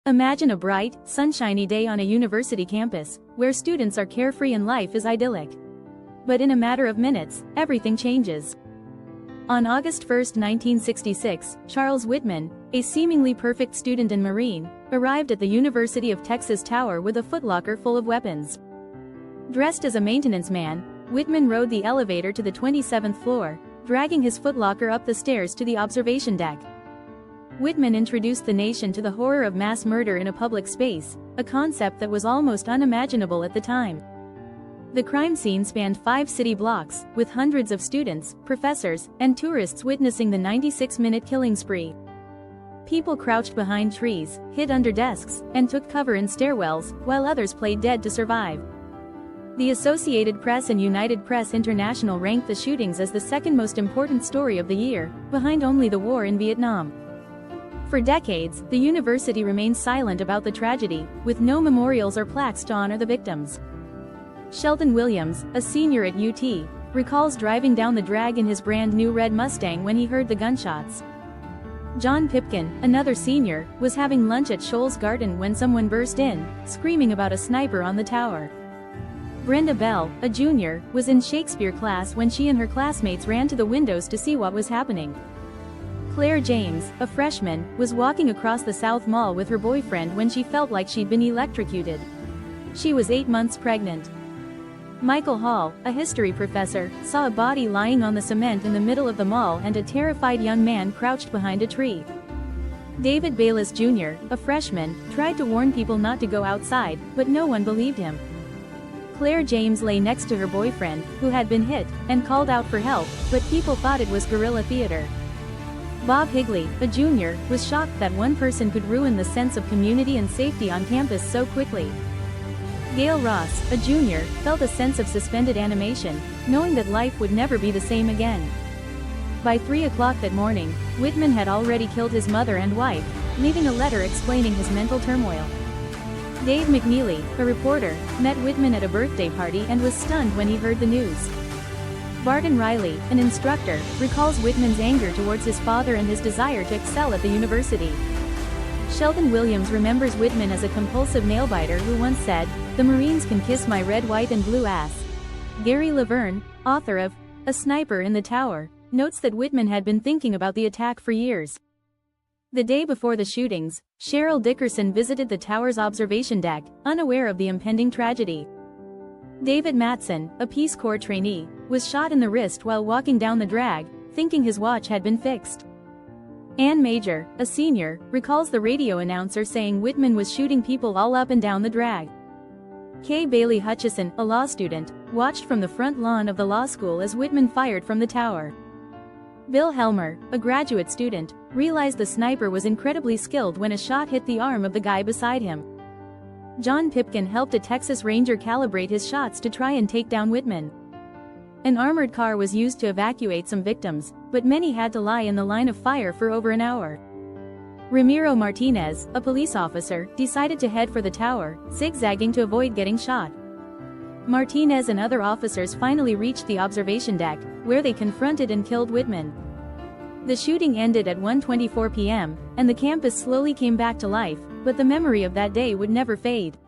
Imagine a bright, sunshiny day on a university campus, where students are carefree and life is idyllic. But in a matter of minutes, everything changes. On August 1, 1966, Charles Whitman, a seemingly perfect student in Marine, arrived at the University of Texas Tower with a footlocker full of weapons. Dressed as a maintenance man, Whitman rode the elevator to the 27th floor, dragging his footlocker up the stairs to the observation deck. Whitman introduced the nation to the horror of mass murder in a public space, a concept that was almost unimaginable at the time. The crime scene spanned 5 city blocks, with hundreds of students, professors, and tourists witnessing the 96-minute killing spree. People crouched behind trees, hid under desks, and took cover in stairwells, while others played dead to survive. The Associated Press and United Press International ranked the shootings as the second most important story of the year, behind only the war in Vietnam. For decades, the university remained silent about the tragedy, with no memorials or plaques to honor the victims. Sheldon Williams, a senior at UT, recalls driving down the drag in his brand new red Mustang when he heard the gunshots. John Pipkin, another senior, was having lunch at Scholl's Garden when someone burst in, screaming about a sniper on the tower. Brenda Bell, a junior, was in Shakespeare class when she and her classmates ran to the windows to see what was happening. Claire James, a freshman, was walking across the South Mall with her boyfriend when she felt like she'd been electrocuted. She was 8 months pregnant. Michael Hall, a history professor, saw a body lying on the cement in the middle of the mall and a terrified young man crouched behind a tree. David Bayless Jr., a freshman, tried to warn people not to go outside, but no one believed him. Claire James lay next to her boyfriend, who had been hit, and called out for help, but people thought it was guerrilla theater. Bob Higley, a junior, was shocked that one person could ruin the sense of community and safety on campus so quickly. Gail Ross, a junior, felt a sense of suspended animation, knowing that life would never be the same again. By 3 o'clock that morning, Whitman had already killed his mother and wife, leaving a letter explaining his mental turmoil. Dave McNeely, a reporter, met Whitman at a birthday party and was stunned when he heard the news. Barton Riley, an instructor, recalls Whitman's anger towards his father and his desire to excel at the university. Sheldon Williams remembers Whitman as a compulsive nail-biter who once said, "The Marines can kiss my red, white and blue ass." Gary Laverne, author of A Sniper in the Tower, notes that Whitman had been thinking about the attack for years. The day before the shootings, Cheryl Dickerson visited the tower's observation deck, unaware of the impending tragedy. David Matson, a Peace Corps trainee, was shot in the wrist while walking down the drag, thinking his watch had been fixed. Ann Major, a senior, recalls the radio announcer saying Whitman was shooting people all up and down the drag. Kay Bailey Hutchison, a law student, watched from the front lawn of the law school as Whitman fired from the tower. Bill Helmer, a graduate student, realized the sniper was incredibly skilled when a shot hit the arm of the guy beside him. John Pipkin helped a Texas Ranger calibrate his shots to try and take down Whitman. An armored car was used to evacuate some victims, but many had to lie in the line of fire for over an hour. Ramiro Martinez, a police officer, decided to head for the tower, zigzagging to avoid getting shot. Martinez and other officers finally reached the observation deck, where they confronted and killed Whitman. The shooting ended at 1:24 p.m., and the campus slowly came back to life, but the memory of that day would never fade.